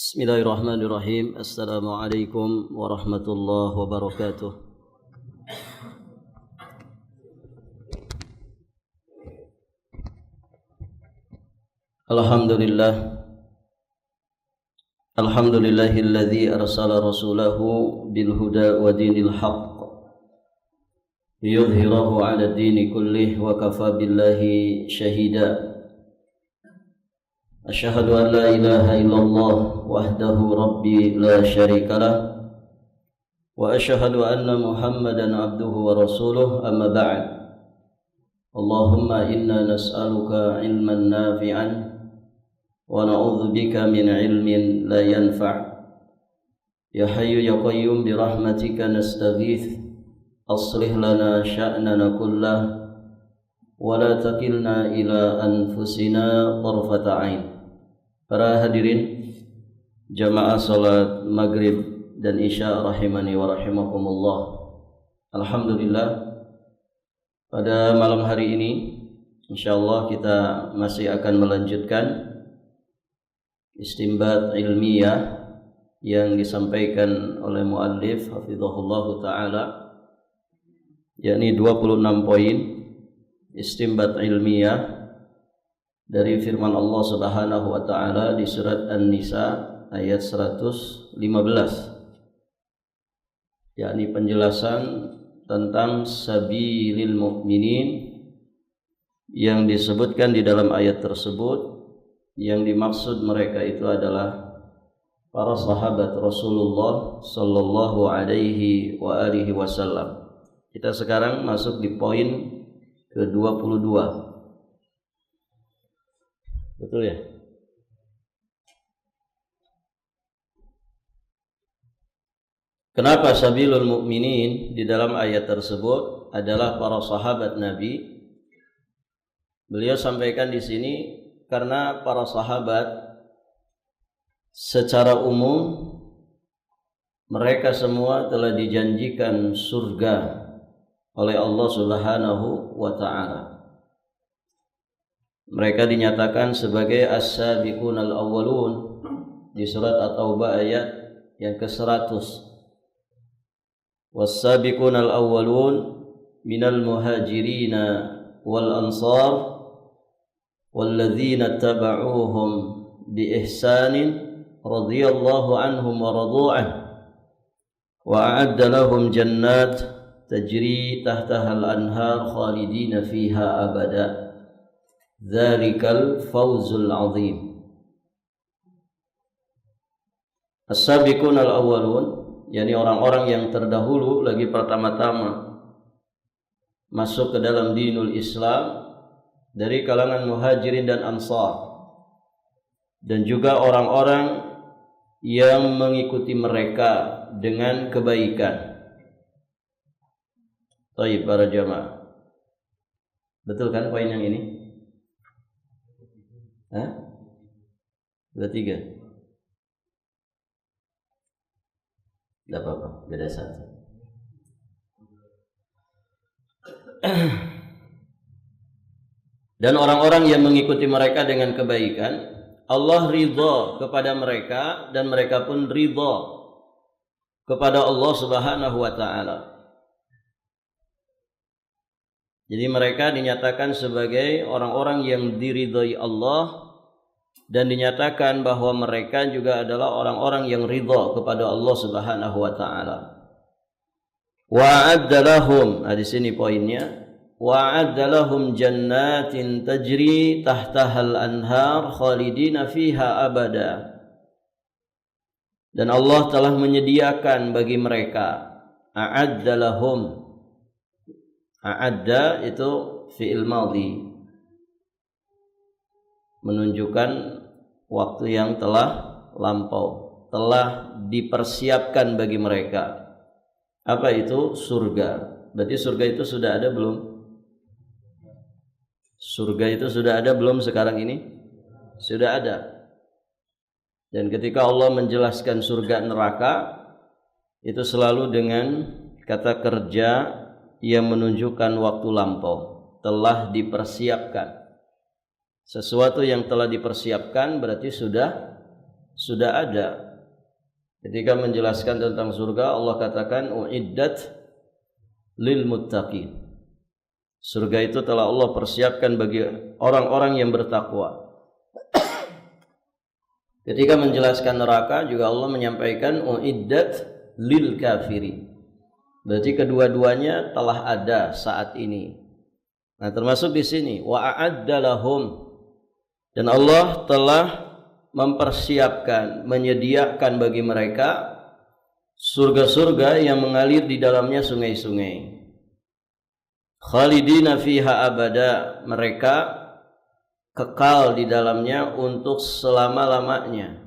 Bismillahirrahmanirrahim. Assalamualaikum warahmatullahi wabarakatuh. Alhamdulillah. Alhamdulillahilladzi arsala rasulahu bil huda wa dinil haqq liyudhhirahu 'ala ad-dini kullih wa kafa billahi shahida. Asyhadu an la ilaha illallah wahdahu rabbi la syarika lah wa asyhadu anna Muhammadan abduhu wa rasuluh, amma ba'd. Allahumma inna nas'aluka ilman nafi'an wa na'udzu bika min ilmin la yanfa'. Ya hayyu ya qayyum bi rahmatika nastaghits aslih lana sya'nana kullah wa la takilna ila anfusina tarfata 'ain. Para hadirin jamaah salat maghrib dan isya rahimani wa rahimakumullah. Alhamdulillah, pada malam hari ini insyaallah kita masih akan melanjutkan istinbat ilmiah yang disampaikan oleh muallif hafizahullah taala, yakni 26 poin istinbat ilmiah dari firman Allah Subhanahu wa taala di surat An-Nisa ayat 115, yakni penjelasan tentang sabilil mu'minin yang disebutkan di dalam ayat tersebut. Yang dimaksud mereka itu adalah para sahabat Rasulullah sallallahu alaihi wa alihi wasallam. Kita sekarang masuk di poin ke-22. Betul ya? Kenapa sabilul mu'minin di dalam ayat tersebut adalah para sahabat Nabi? Beliau sampaikan di sini karena para sahabat secara umum mereka semua telah dijanjikan surga oleh Allah Subhanahu wa taala. Mereka dinyatakan sebagai as-sabiqunal awwalun di surat At-Taubah ayat yang ke-100. Was-sabiqunal awwalun minal muhajirina wal ansar walladzina tabauhum bi ihsanin radhiyallahu anhum wa radu'an wa a'adda lahum jannat tajri tahtaha al-anhar khalidina fiha abada. Dzalikal fawzul azim. As-sabiqunal awwalun, yakni orang-orang yang terdahulu lagi pertama-tama masuk ke dalam dinul Islam dari kalangan muhajirin dan ansar, dan juga orang-orang yang mengikuti mereka dengan kebaikan. Baik para jamaah, betul kan poin yang ini? Udah 3. Tidak apa-apa, beda 1. Dan orang-orang yang mengikuti mereka dengan kebaikan, Allah ridha kepada mereka dan mereka pun ridha kepada Allah Subhanahu wa taala. Jadi mereka dinyatakan sebagai orang-orang yang diridhai Allah, dan dinyatakan bahwa mereka juga adalah orang-orang yang ridha kepada Allah Subhanahu wa taala. Wa'adda lahum, di sini poinnya, wa'adda lahum jannatin tajri tahtahal anhar khalidina fiha abada. Dan Allah telah menyediakan bagi mereka, a'adda lahum. A'adda itu fi'il madhi, menunjukkan waktu yang telah lampau, telah dipersiapkan bagi mereka. Apa itu? Surga. Berarti surga itu sudah ada belum? Surga itu sudah ada belum sekarang ini? Sudah ada. Dan ketika Allah menjelaskan surga neraka, itu selalu dengan kata kerja yang menunjukkan waktu lampau, telah dipersiapkan. Sesuatu yang telah dipersiapkan berarti sudah ada. Ketika menjelaskan tentang surga, Allah katakan uiddat lil muttaqin. Surga itu telah Allah persiapkan bagi orang-orang yang bertakwa. Ketika menjelaskan neraka juga Allah menyampaikan uiddat lil kafirin. Berarti kedua-duanya telah ada saat ini. Nah, termasuk di sini wa a'adda lahum, dan Allah telah mempersiapkan, menyediakan bagi mereka surga-surga yang mengalir di dalamnya sungai-sungai. Khalidina fiha abada, mereka kekal di dalamnya untuk selama-lamanya.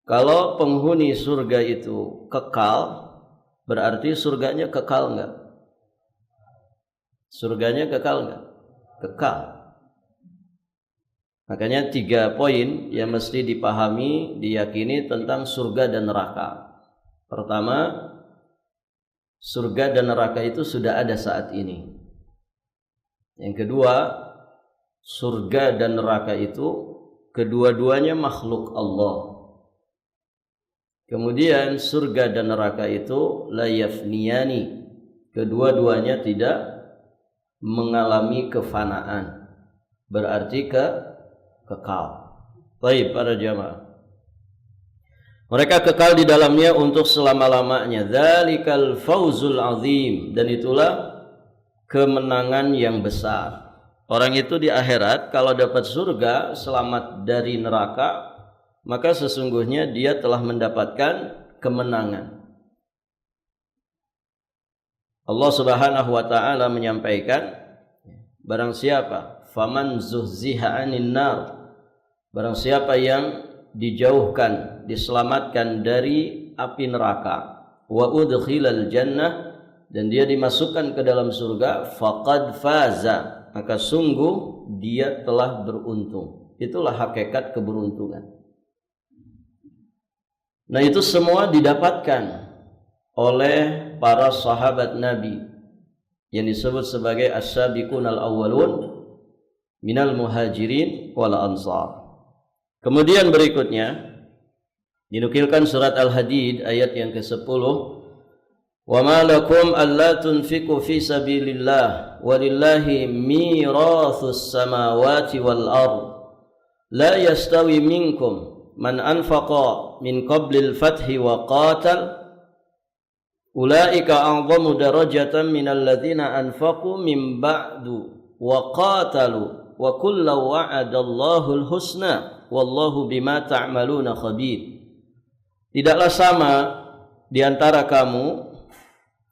Kalau penghuni surga itu kekal, berarti surganya kekal enggak? Surganya kekal enggak? Kekal. Makanya 3 poin yang mesti dipahami, diyakini tentang surga dan neraka. Pertama, surga dan neraka itu sudah ada saat ini. Yang kedua, surga dan neraka itu kedua-duanya makhluk Allah. Kemudian surga dan neraka itu la yafniyani, kedua-duanya tidak mengalami kefanaan, berarti kekal. Baik para jamaah, mereka kekal di dalamnya untuk selama-lamanya. Dzalikal fauzul azim, dan itulah kemenangan yang besar. Orang itu di akhirat kalau dapat surga, selamat dari neraka, maka sesungguhnya dia telah mendapatkan kemenangan. Allah Subhanahu wa taala menyampaikan, barang siapa faman zuhziha 'anil nar, barang siapa yang dijauhkan, diselamatkan dari api neraka, wa udkhilal jannah, dan dia dimasukkan ke dalam surga, faqad faza, maka sungguh dia telah beruntung. Itulah hakikat keberuntungan. Nah, itu semua didapatkan oleh para sahabat Nabi yang disebut sebagai as-sabiqunal awwalun minal muhajirin wal ansar. Kemudian berikutnya dinukilkan surat Al-Hadid ayat yang ke-10, wa ma lakum alla tunfiqu fi sabilillah walillahi mirathus samawati wal ard la yastawi minkum man anfaqa min qablil fathi wa qatal ulaika a'zamu darajatan minal ladzina anfaqu min ba'du wa qatalu wa kullu wa'adallahu al-husna wallahu bima ta'maluna khabir. Tidaklah sama di antara kamu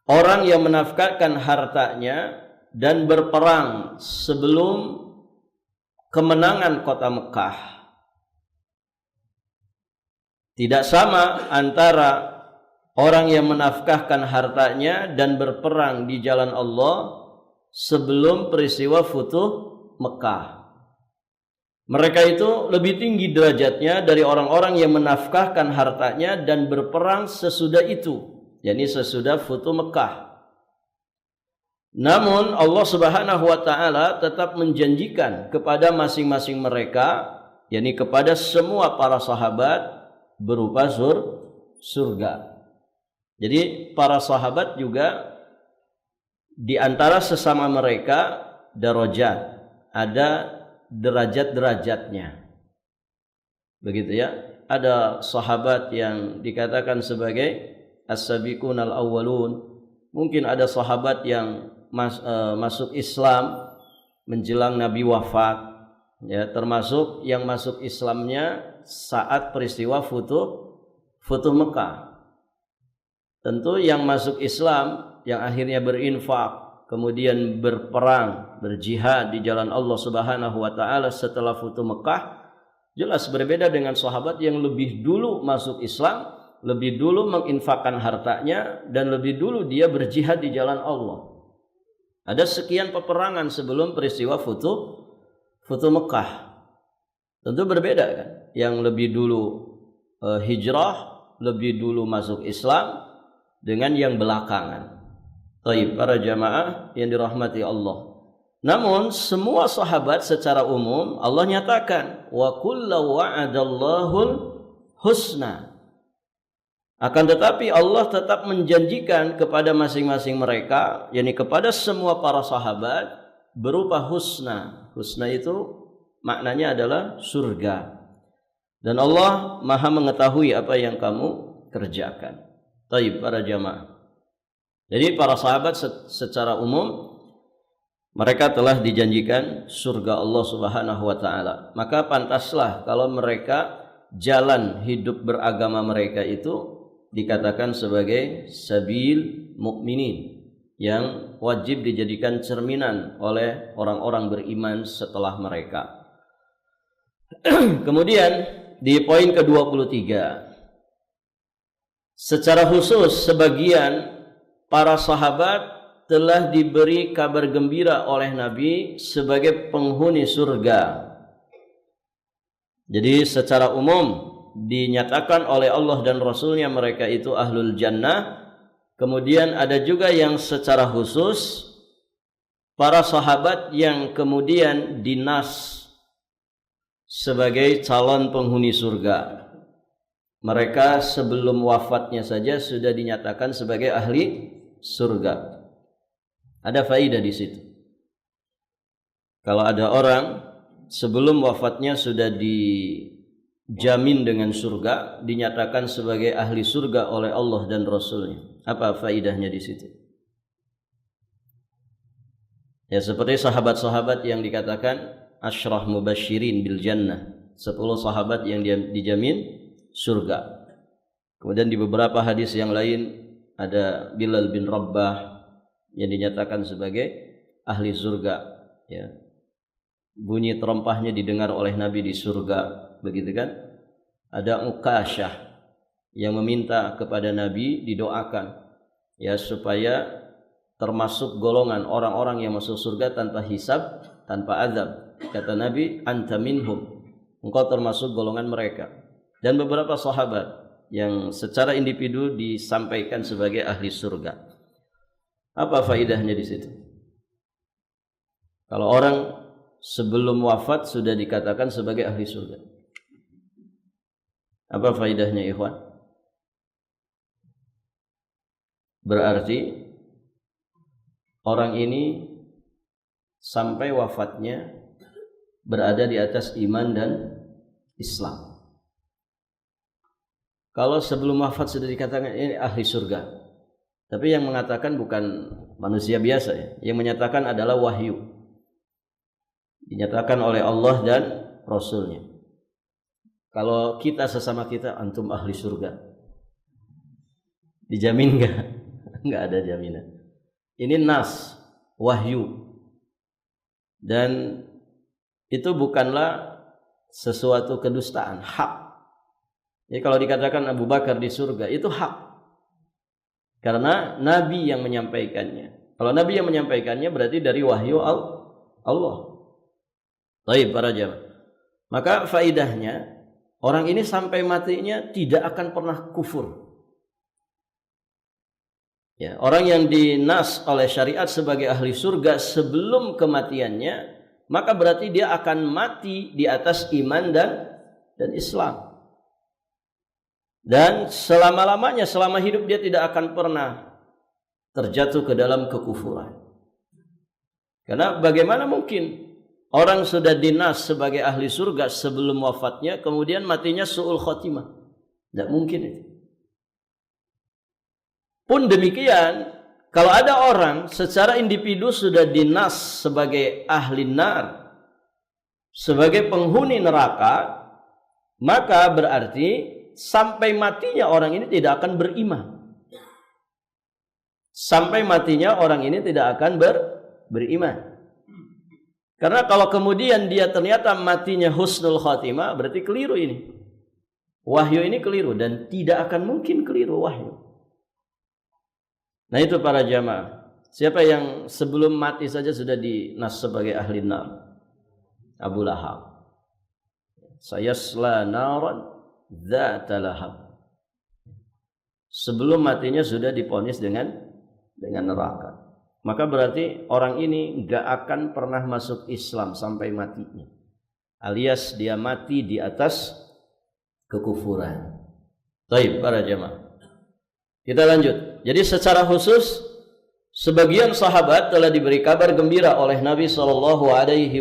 orang yang menafkahkan hartanya dan berperang sebelum kemenangan kota Mekah. Tidak sama antara orang yang menafkahkan hartanya dan berperang di jalan Allah sebelum peristiwa Futuh Mekah. Mereka itu lebih tinggi derajatnya dari orang-orang yang menafkahkan hartanya dan berperang sesudah itu, yakni sesudah Futuh Mekah. Namun Allah Subhanahu wa taala tetap menjanjikan kepada masing-masing mereka, yakni kepada semua para sahabat, berupa surga. Jadi para sahabat juga di antara sesama mereka darajat, ada derajat-derajatnya. Begitu ya. Ada sahabat yang dikatakan sebagai as-sabiqunal awwalun. Mungkin ada sahabat yang masuk Islam menjelang Nabi wafat, ya, termasuk yang masuk Islamnya saat peristiwa Futuh Mekah. Tentu yang masuk Islam, yang akhirnya berinfak, kemudian berperang, berjihad di jalan Allah Subhanahu wa taala setelah Futuh Mekah, jelas berbeda dengan sahabat yang lebih dulu masuk Islam, lebih dulu menginfakkan hartanya, dan lebih dulu dia berjihad di jalan Allah. Ada sekian peperangan sebelum peristiwa Futuh Mekah. Tentu berbeda kan? Yang lebih dulu hijrah, lebih dulu masuk Islam, dengan yang belakangan. Baik, para jamaah yang dirahmati Allah. Namun semua sahabat secara umum Allah nyatakan wa kullu wa'adallahul husna. Akan tetapi Allah tetap menjanjikan kepada masing-masing mereka, yakni kepada semua para sahabat berupa husna. Husna itu maknanya adalah surga. Dan Allah Maha mengetahui apa yang kamu kerjakan. Taib para jamaah. Jadi para sahabat secara umum mereka telah dijanjikan surga Allah Subhanahu wa taala. Maka pantaslah kalau mereka jalan hidup beragama mereka itu dikatakan sebagai sabil mukminin yang wajib dijadikan cerminan oleh orang-orang beriman setelah mereka. Kemudian di poin ke-23, secara khusus sebagian para sahabat telah diberi kabar gembira oleh Nabi sebagai penghuni surga. Jadi secara umum dinyatakan oleh Allah dan Rasulnya mereka itu ahlul jannah. Kemudian ada juga yang secara khusus para sahabat yang kemudian dinas sebagai calon penghuni surga. Mereka sebelum wafatnya saja sudah dinyatakan sebagai ahli surga. Ada faedah di situ. Kalau ada orang sebelum wafatnya sudah dijamin dengan surga, dinyatakan sebagai ahli surga oleh Allah dan Rasulnya. Apa faedahnya di situ? Ya seperti sahabat-sahabat yang dikatakan asyrah mubasyirin bil jannah, 10 sahabat yang dijamin surga. Kemudian di beberapa hadis yang lain ada Bilal bin Rabah yang dinyatakan sebagai ahli surga, ya. Bunyi terompahnya didengar oleh Nabi di surga, begitu kan? Ada Uqasyah yang meminta kepada Nabi didoakan ya supaya termasuk golongan orang-orang yang masuk surga tanpa hisab, tanpa azab. Kata Nabi, anta minhum, engkau termasuk golongan mereka. Dan beberapa sahabat yang secara individu disampaikan sebagai ahli surga. Apa faedahnya di situ? Kalau orang sebelum wafat sudah dikatakan sebagai ahli surga, apa faedahnya ikhwan? Berarti orang ini sampai wafatnya berada di atas iman dan Islam. Kalau sebelum wafat sudah dikatakan ini ahli surga, tapi yang mengatakan bukan manusia biasa ya, yang menyatakan adalah wahyu, dinyatakan oleh Allah dan Rasulnya. Kalau kita sesama kita, antum ahli surga, dijamin enggak? Enggak ada jaminan. Ini nas, wahyu, dan itu bukanlah sesuatu kedustaan, hak. Jadi kalau dikatakan Abu Bakar di surga, itu hak, karena Nabi yang menyampaikannya. Kalau Nabi yang menyampaikannya berarti dari wahyu Allah. Baik para jamaah. Maka faidahnya orang ini sampai matinya tidak akan pernah kufur. Ya, orang yang dinas oleh syariat sebagai ahli surga sebelum kematiannya, maka berarti dia akan mati di atas iman dan Islam. Dan selama-lamanya, selama hidup dia tidak akan pernah terjatuh ke dalam kekufuran. Karena bagaimana mungkin orang sudah dinas sebagai ahli surga sebelum wafatnya, kemudian matinya su'ul khotimah? Tidak mungkin itu. Pun demikian, kalau ada orang secara individu sudah dinas sebagai ahli nar, sebagai penghuni neraka, maka berarti sampai matinya orang ini tidak akan beriman. Sampai matinya orang ini tidak akan beriman. Karena kalau kemudian dia ternyata matinya husnul khatimah, berarti keliru ini. Wahyu ini keliru dan tidak akan mungkin keliru wahyu. Nah itu para jamaah. Siapa yang sebelum mati saja sudah dinas sebagai ahli nar? Abu Lahab. Sayasla naran dzata lahab. Sebelum matinya sudah diponis dengan neraka. maka berarti orang ini nggak akan pernah masuk Islam sampai matinya, alias dia mati di atas kekufuran. Baik para jemaah, kita lanjut. Jadi secara khusus sebagian sahabat telah diberi kabar gembira oleh Nabi sallallahu alaihi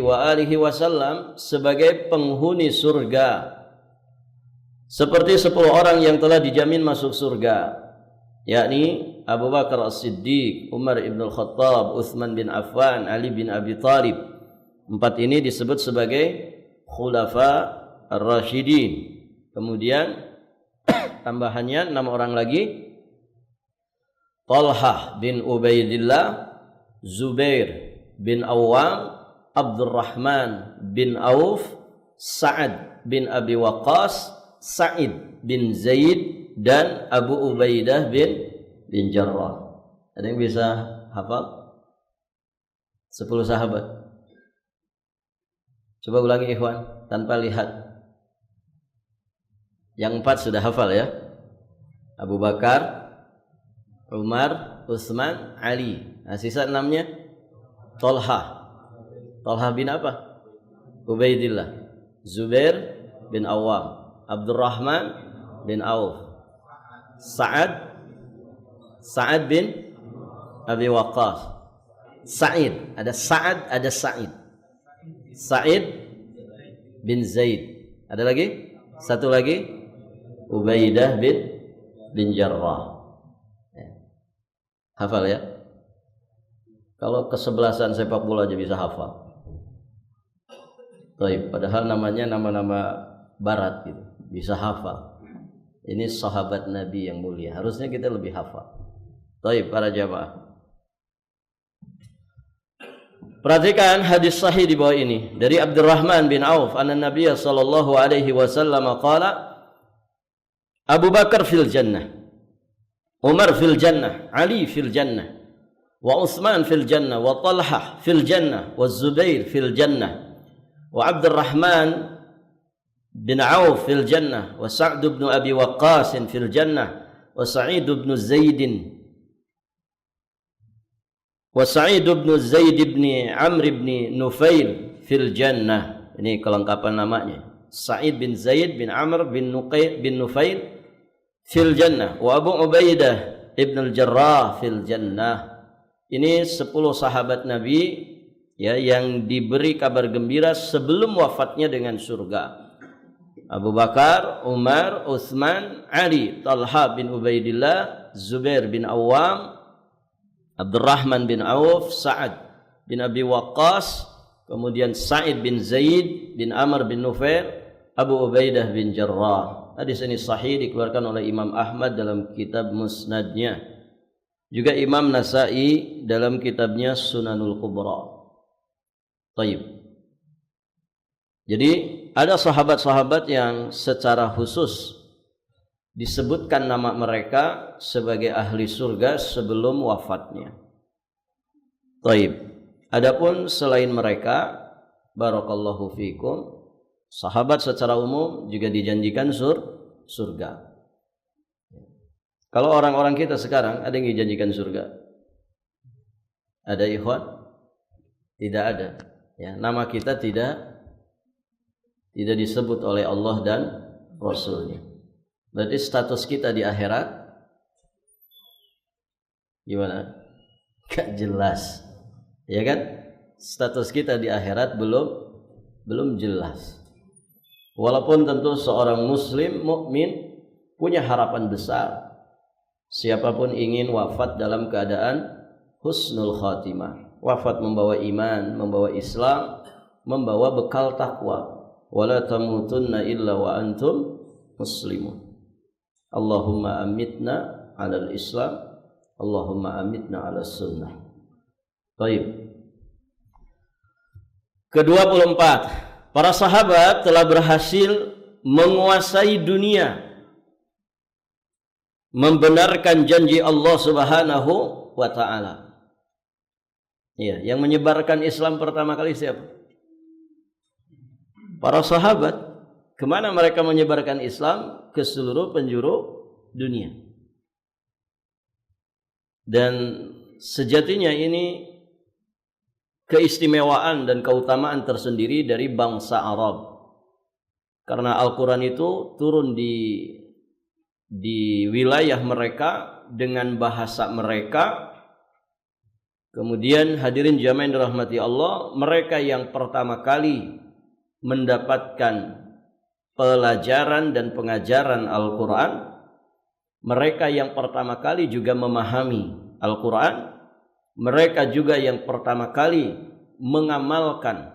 wasallam sebagai penghuni surga, seperti 10 orang yang telah dijamin masuk surga, yakni Abu Bakar As-Siddiq, Umar ibn Al-Khattab, Uthman bin Affan, Ali bin Abi Thalib. 4 ini disebut sebagai Khulafa Ar-Rasyidin. Kemudian tambahannya 6 orang lagi, Talhah bin Ubaidillah, Zubair bin Awam, Abdurrahman bin Auf, Sa'ad bin Abi Waqqas, Sa'id bin Zaid, dan Abu Ubaidah bin Jarrah. Ada yang bisa hafal? 10 sahabat. Coba ulangi ikhwan tanpa lihat. Yang 4 sudah hafal ya. Abu Bakar, Umar, Utsman, Ali. Nah, sisa 6-nya Talha. Talha bin apa? Ubaidillah. Zubair bin Awam, Abdurrahman bin Auf, Sa'ad bin Abi Waqqas, Sa'id, ada Sa'ad, ada Sa'id. Sa'id bin Zaid. Ada lagi? Satu lagi, Ubaidah bin Jarrah. Hafal ya? Kalau kesebelasan sepak bola aja bisa hafal. Baik, padahal namanya nama-nama barat gitu, bisa hafal. Ini sahabat Nabi yang mulia, harusnya kita lebih hafal. Baik para jamaah, perhatikan hadis sahih di bawah ini dari Abdurrahman bin Auf, anna Nabiy sallallahu alaihi wasallam qala, Abu Bakar fil jannah, Umar fil jannah, Ali fil jannah, wa Utsman fil jannah, wa Talhah fil jannah, wa Zubair fil jannah, wa Abdurrahman bin Auf fil jannah, wa Sa'd bin Abi Waqqas fil jannah, wa Sa'id bin Zaid, wa Sa'id bin Zaid bin Amr bin Nufail fil jannah. Ini kelengkapan namanya. Sa'id bin Zaid bin Amr bin Nufail fil jannah, wa Abu Ubaidah ibn al-Jarrah fil jannah. Ini 10 sahabat Nabi ya yang diberi kabar gembira sebelum wafatnya dengan surga. Abu Bakar, Umar, Utsman, Ali, Talha bin Ubaidillah, Zubair bin Awam, Abdurrahman bin Auf, Sa'ad bin Abi Waqqas, kemudian Sa'id bin Zaid bin Amr bin Nufail, Abu Ubaidah bin Jarrah. Hadis ini sahih, dikeluarkan oleh Imam Ahmad dalam kitab Musnadnya, juga Imam Nasa'i dalam kitabnya Sunanul Kubra. Taib. Jadi ada sahabat-sahabat yang secara khusus disebutkan nama mereka sebagai ahli surga sebelum wafatnya. Taib. Adapun selain mereka, barakallahu fikum, sahabat secara umum juga dijanjikan surga. Kalau orang-orang kita sekarang ada yang dijanjikan surga? Ada ikhwan? Tidak ada. Ya, nama kita tidak disebut oleh Allah dan Rasulnya. Berarti status kita di akhirat gimana? Gak jelas, ya kan? Status kita di akhirat belum jelas. Walaupun tentu seorang muslim mukmin punya harapan besar. Siapapun ingin wafat dalam keadaan husnul khatimah, wafat membawa iman, membawa Islam, membawa bekal takwa. Wala tamutunna illa wa antum muslimun. Allahumma amitna 'alal Islam, Allahumma amitna 'alas sunnah. Baik. Ke-24, para sahabat telah berhasil menguasai dunia, membenarkan janji Allah Subhanahu wa taala. Ya, yang menyebarkan Islam pertama kali siapa? Para sahabat. Kemana mereka menyebarkan Islam? Ke seluruh penjuru dunia. Dan sejatinya ini keistimewaan dan keutamaan tersendiri dari bangsa Arab. Karena Al-Quran itu turun di wilayah mereka dengan bahasa mereka. Kemudian hadirin jamaah yang dirahmati Allah, mereka yang pertama kali mendapatkan pelajaran dan pengajaran Al-Quran, mereka yang pertama kali juga memahami Al-Quran, mereka juga yang pertama kali mengamalkan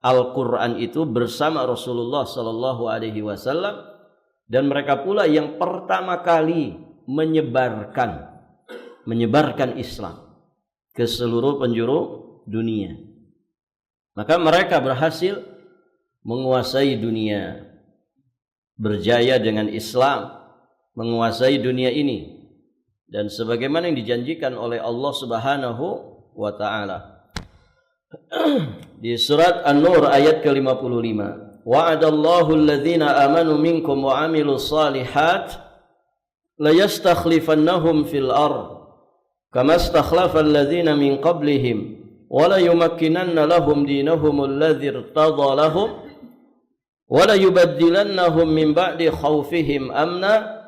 Al-Quran itu bersama Rasulullah Sallallahu Alaihi Wasallam, dan mereka pula yang pertama kali menyebarkan Islam ke seluruh penjuru dunia. Maka mereka berhasil menguasai dunia, berjaya dengan Islam, menguasai dunia ini, dan sebagaimana yang dijanjikan oleh Allah Subhanahu wa taala di surat An-Nur ayat ke-55, wa'adallahu alladhina amanu minkum wa 'amilus shalihat la yastakhlifannahum fil ard kama istakhlafa alladhina min qablihim wa la yumakkinanna lahum dinahum alladhi irtadha lahum wa la yubaddilannahum min ba'di khawfihim amna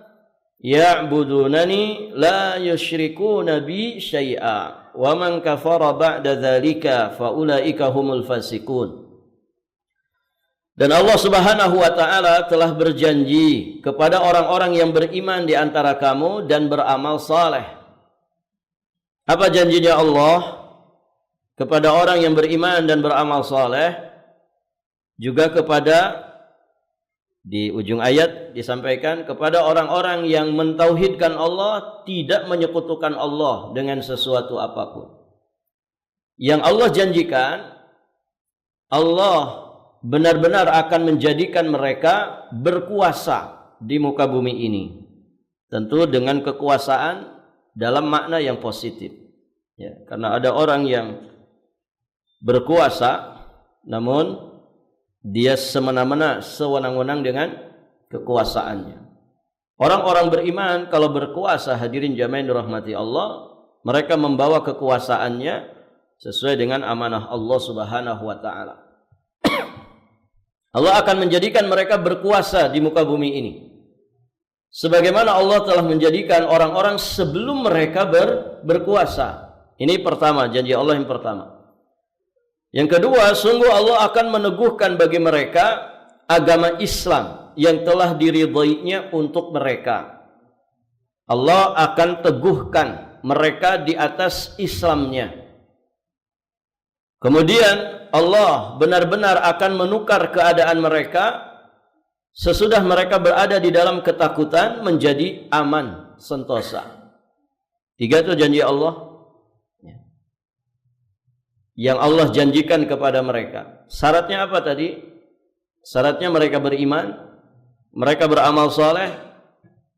ya'budunani la yusyrikuna bi syai'a wa man kafara ba'da dzalika fa ulaika humul fasiqun. Dan Allah Subhanahu wa taala telah berjanji kepada orang-orang yang beriman di antara kamu dan beramal saleh. Apa janjinya Allah kepada orang yang beriman dan beramal saleh? Juga kepada, di ujung ayat disampaikan, kepada orang-orang yang mentauhidkan Allah, tidak menyekutukan Allah dengan sesuatu apapun. Yang Allah janjikan, Allah benar-benar akan menjadikan mereka berkuasa di muka bumi ini. Tentu dengan kekuasaan dalam makna yang positif. Ya, karena ada orang yang berkuasa namun dia semena-mena, sewenang-wenang dengan kekuasaannya. Orang-orang beriman kalau berkuasa, hadirin jamaah yang dirahmati Allah, mereka membawa kekuasaannya sesuai dengan amanah Allah Subhanahu wa taala. Allah akan menjadikan mereka berkuasa di muka bumi ini, sebagaimana Allah telah menjadikan orang-orang sebelum mereka berkuasa. Ini pertama, janji Allah yang pertama. Yang kedua, sungguh Allah akan meneguhkan bagi mereka agama Islam yang telah diridhoinya untuk mereka. Allah akan teguhkan mereka di atas Islamnya. Kemudian Allah benar-benar akan menukar keadaan mereka sesudah mereka berada di dalam ketakutan menjadi aman, sentosa. 3 itu janji Allah yang Allah janjikan kepada mereka. Syaratnya apa tadi? Syaratnya mereka beriman, mereka beramal saleh,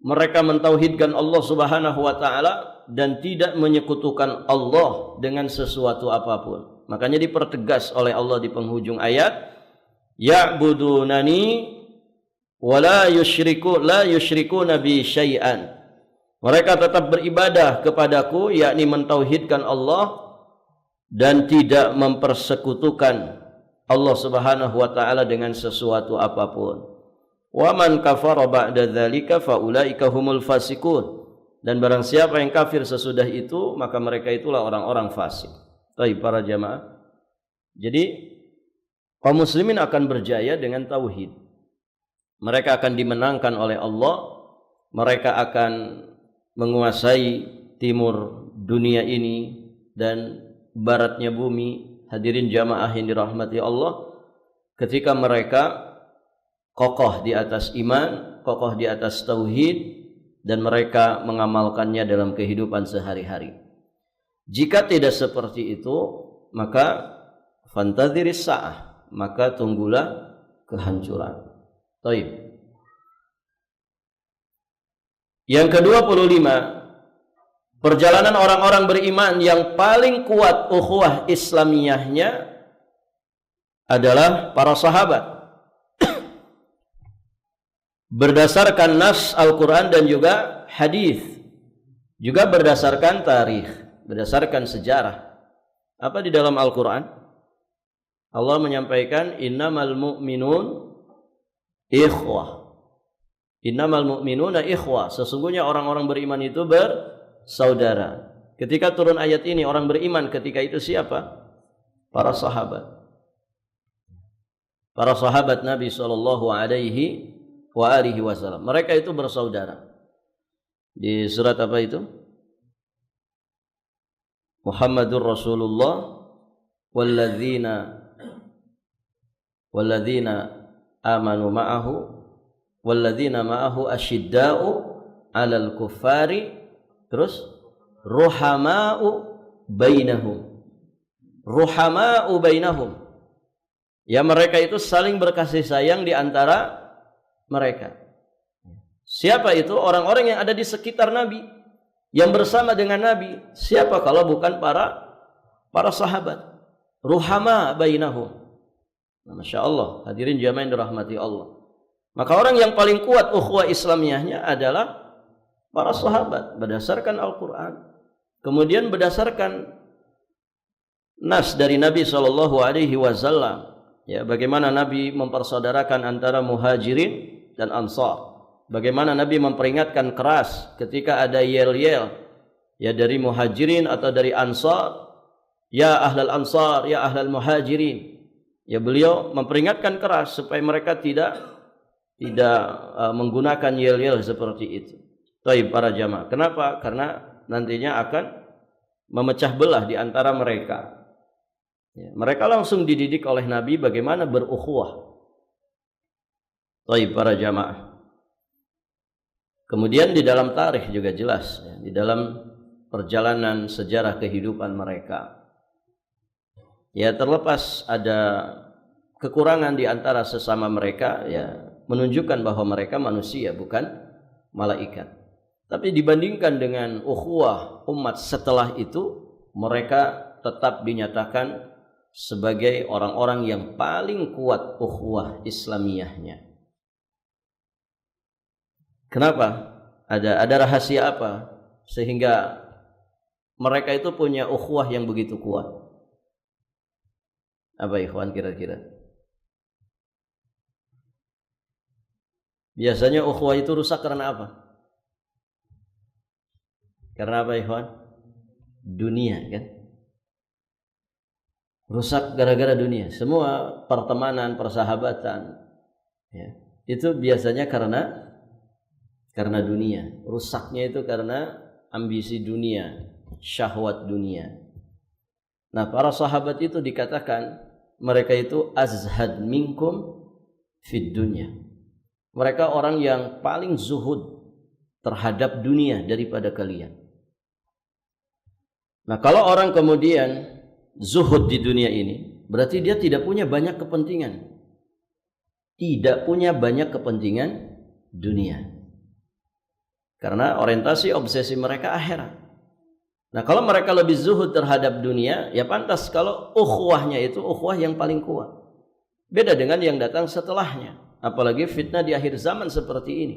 mereka mentauhidkan Allah Subhanahu wa taala dan tidak menyekutukan Allah dengan sesuatu apapun. Makanya dipertegas oleh Allah di penghujung ayat, ya'budunani wa la yusyrikuna bi syai'an. Mereka tetap beribadah kepadaku, yakni mentauhidkan Allah dan tidak mempersekutukan Allah Subhanahu wa taala dengan sesuatu apapun. Wa man kafara ba'da dzalika fa ulaika humul fasiqun. Dan barang siapa yang kafir sesudah itu, maka mereka itulah orang-orang fasik. Baik para jamaah. Jadi kaum muslimin akan berjaya dengan tauhid. Mereka akan dimenangkan oleh Allah, mereka akan menguasai timur dunia ini dan baratnya bumi, hadirin jamaah yang dirahmati Allah, ketika mereka kokoh di atas iman, kokoh di atas tauhid, dan mereka mengamalkannya dalam kehidupan sehari-hari. Jika tidak seperti itu, maka fantadhiris sa'ah, maka tunggulah kehancuran. Taib. Yang ke-25, perjalanan orang-orang beriman yang paling kuat ukhuwah Islamiyahnya adalah para sahabat. Berdasarkan nas Al-Quran dan juga hadis, juga berdasarkan tarikh. berdasarkan sejarah. Apa di dalam Al-Quran? Allah menyampaikan innamal mu'minun ikhwah. Innamal mu'minuna ikhwah. Sesungguhnya orang-orang beriman itu bersaudara. Ketika turun ayat ini, orang beriman ketika itu siapa? Para sahabat. Para sahabat Nabi sallallahu alaihi wasallam. Mereka itu bersaudara. Di surat apa itu? Muhammadur Rasulullah walladzina amanu ma'ahu walladzina ma'ahu asyidda'u 'alal kuffari, terus ruhama'u bainahum. Ruhama'u bainahum. Ya, mereka itu saling berkasih sayang di antara mereka. Siapa itu? Orang-orang yang ada di sekitar Nabi, yang bersama dengan Nabi. Siapa kalau bukan para sahabat? Ruhama bainahum. Nah, Masya Allah, hadirin jamaah yang dirahmati Allah. Maka orang yang paling kuat ukhuwah Islamiyahnya adalah para sahabat berdasarkan Al-Quran, kemudian berdasarkan nas dari Nabi sallallahu alaihi wasallam. Ya, bagaimana Nabi mempersaudarakan antara muhajirin dan ansar. Bagaimana Nabi memperingatkan keras ketika ada yel-yel ya dari muhajirin atau dari ansar, ya ahlal ansar, ya ahlal muhajirin. Ya, beliau memperingatkan keras supaya mereka tidak menggunakan yel-yel seperti itu. Taib para jamaah. Kenapa? Karena nantinya akan memecah belah di antara mereka. Ya, mereka langsung dididik oleh Nabi bagaimana berukhuwah. Taib para jamaah. Kemudian di dalam tarikh juga jelas, ya, di dalam perjalanan sejarah kehidupan mereka. Ya, terlepas ada kekurangan di antara sesama mereka, ya, menunjukkan bahwa mereka manusia bukan malaikat. Tapi dibandingkan dengan ukhuwah umat setelah itu, mereka tetap dinyatakan sebagai orang-orang yang paling kuat ukhuwah Islamiyahnya. Kenapa? Ada rahasia apa sehingga mereka itu punya ukhuwah yang begitu kuat? Apa ikhwan kira-kira? Biasanya ukhuwah itu rusak karena apa? Karena apa ikhwan? Dunia, kan? Rusak gara-gara dunia. Semua pertemanan, persahabatan, ya, itu biasanya karena dunia. Rusaknya itu karena ambisi dunia, syahwat dunia. Nah, para sahabat itu dikatakan mereka itu azhad minkum fid dunya. Mereka orang yang paling zuhud terhadap dunia daripada kalian. Nah, kalau orang kemudian zuhud di dunia ini, berarti dia tidak punya banyak kepentingan. Tidak punya banyak kepentingan dunia. Karena orientasi obsesi mereka akhirat. Nah, kalau mereka lebih zuhud terhadap dunia, ya pantas kalau ukhuwahnya itu ukhuwah yang paling kuat. Beda dengan yang datang setelahnya. Apalagi fitnah di akhir zaman seperti ini.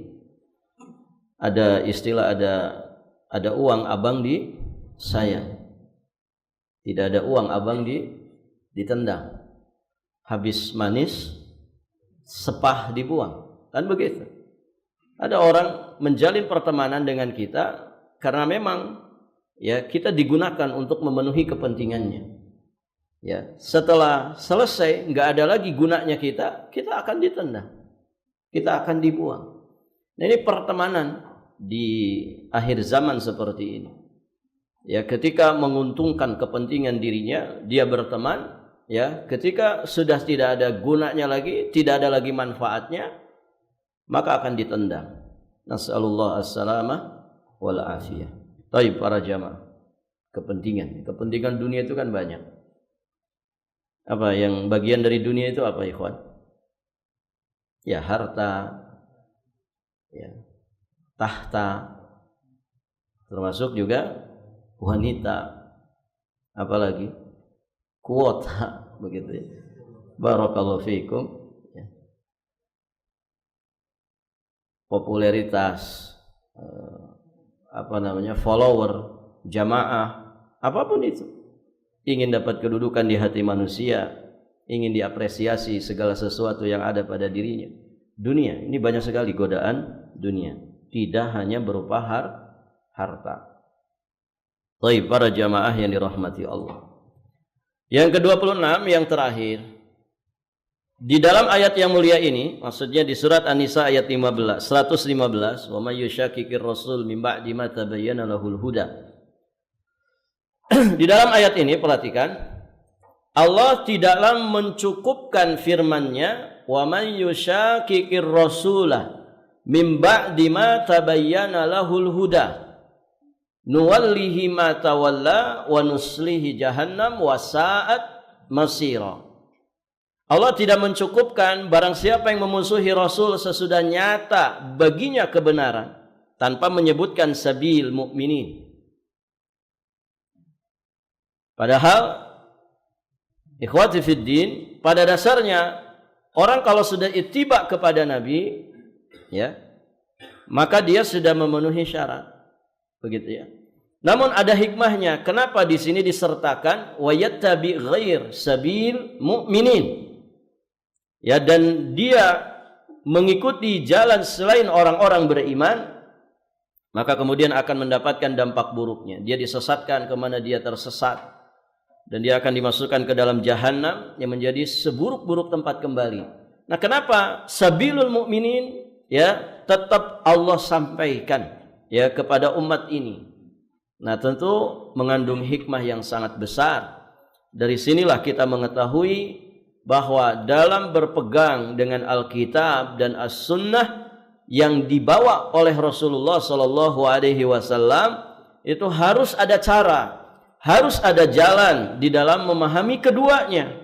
Ada istilah, ada uang abang di sayang. Tidak ada uang abang ditendang. Habis manis, sepah dibuang. Kan begitu. Ada orang menjalin pertemanan dengan kita karena memang ya kita digunakan untuk memenuhi kepentingannya. Ya, setelah selesai nggak ada lagi gunanya kita akan ditendang. Kita akan dibuang. Nah, ini pertemanan di akhir zaman seperti ini. Ya, ketika menguntungkan kepentingan dirinya, dia berteman, ya, ketika sudah tidak ada gunanya lagi, tidak ada lagi manfaatnya, maka akan ditendang. Nas'alullah as-salamah wal afiyah. Baik para jamaah. Kepentingan dunia itu kan banyak. Apa yang bagian dari dunia itu apa, ikhwan? Ya, harta, ya, tahta, termasuk juga wanita, apalagi kuota, begitu ya. Barakallahu fiikum. Ya. Popularitas, follower, jamaah, apapun itu. Ingin dapat kedudukan di hati manusia, ingin diapresiasi segala sesuatu yang ada pada dirinya. Dunia, ini banyak sekali godaan dunia. Tidak hanya berupa harta. Baik, para jamaah yang dirahmati Allah. Yang ke-26 yang terakhir. Di dalam ayat yang mulia ini, maksudnya di surat An-Nisa ayat 115, "Wa may yushaqiqir rasul min ba'di ma tabayyana lahul huda." Di dalam ayat ini perhatikan, Allah tidaklah mencukupkan firman-Nya, "Wa may yushaqiqir rasula min ba'di ma tabayyana lahul huda nuwallihi ma tawalla wa nuslihi jahannam wa sa'at masira." Allah tidak mencukupkan barang siapa yang memusuhi Rasul sesudah nyata baginya kebenaran tanpa menyebutkan sabil mukminin. Padahal ikhwati fid din, pada dasarnya orang kalau sudah ittiba kepada Nabi, ya, maka dia sudah memenuhi syarat. Begitu ya. Namun ada hikmahnya. Kenapa di sini disertakan wa yattabi ghair sabil mu'minin? Ya, dan dia mengikuti jalan selain orang-orang beriman, maka kemudian akan mendapatkan dampak buruknya. Dia disesatkan kemana dia tersesat. Dan dia akan dimasukkan ke dalam jahanam yang menjadi seburuk-buruk tempat kembali. Nah, kenapa sabilul mu'minin ya tetap Allah sampaikan ya kepada umat ini? Nah, tentu mengandung hikmah yang sangat besar. Dari sinilah kita mengetahui bahwa dalam berpegang dengan Alkitab dan As-Sunnah yang dibawa oleh Rasulullah sallallahu alaihi wasallam itu harus ada cara, harus ada jalan di dalam memahami keduanya.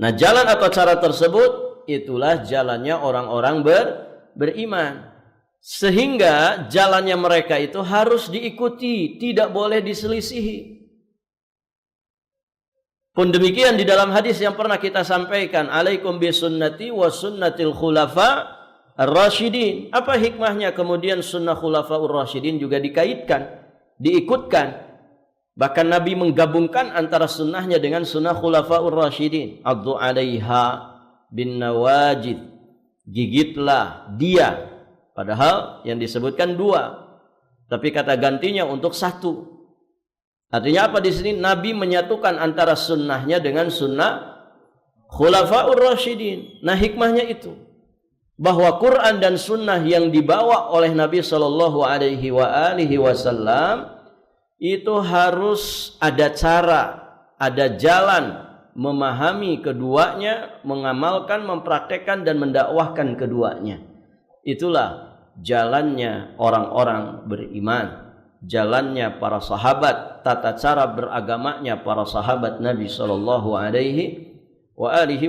Nah, jalan atau cara tersebut itulah jalannya orang-orang beriman. Sehingga jalannya mereka itu harus diikuti, tidak boleh diselisihi. Pun demikian di dalam hadis yang pernah kita sampaikan, "Alaikum bisunnati wa sunnatil khulafa ar-rasyidin." Apa hikmahnya kemudian sunnah khulafa ar-rasyidin juga dikaitkan, diikutkan? Bahkan Nabi menggabungkan antara sunnahnya dengan sunnah khulafa'ur rasyidin. Addu 'alaiha bin nawajid. Gigitlah dia. Padahal yang disebutkan dua, tapi kata gantinya untuk satu. Artinya apa di sini? Nabi menyatukan antara sunnahnya dengan sunnah khulafa'ur rasyidin. Nah, hikmahnya itu bahwa Quran dan sunnah yang dibawa oleh Nabi sallallahu alaihi wasallam itu harus ada cara, ada jalan memahami keduanya, mengamalkan, mempraktekkan dan mendakwahkan keduanya. Itulah jalannya orang-orang beriman, jalannya para sahabat, tata cara beragamanya para sahabat Nabi sallallahu alaihi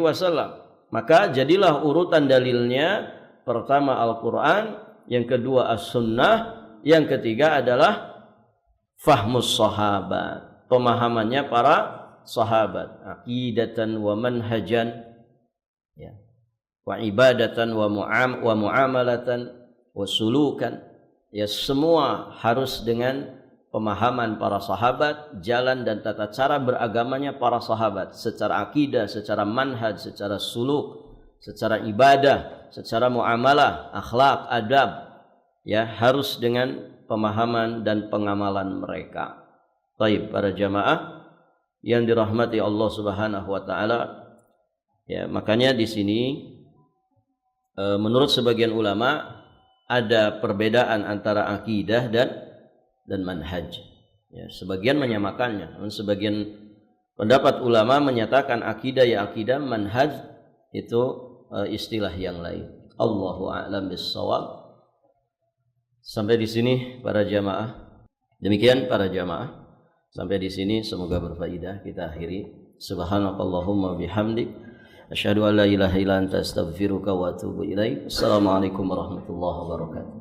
wasallam. Maka jadilah urutan dalilnya, pertama Al-Qur'an, yang kedua As-Sunnah, yang ketiga adalah fahmus sahabat, pemahamannya para sahabat, aqidatan wa manhajan, ya, wa ibadatan wa muamalatan wa sulukan, ya, semua harus dengan pemahaman para sahabat, jalan dan tata cara beragamanya para sahabat, secara akidah, secara manhaj, secara suluk, secara ibadah, secara muamalah, akhlak, adab, ya, harus dengan pemahaman dan pengamalan mereka. Baik, para jamaah yang dirahmati Allah Subhanahu wa taala, ya, makanya di sini menurut sebagian ulama ada perbedaan antara akidah dan manhaj. Ya, sebagian menyamakannya, namun sebagian pendapat ulama menyatakan akidah ya akidah, manhaj itu istilah yang lain. Allahu a'lam bis-shawab. Sampai di sini para jamaah. Demikian para jamaah. Sampai di sini semoga berfaedah. Kita akhiri. Subhanakallahumma bihamdik, asyhadu an la ilaha illa anta astaghfiruka wa atubu ilaik. Assalamualaikum warahmatullahi wabarakatuh.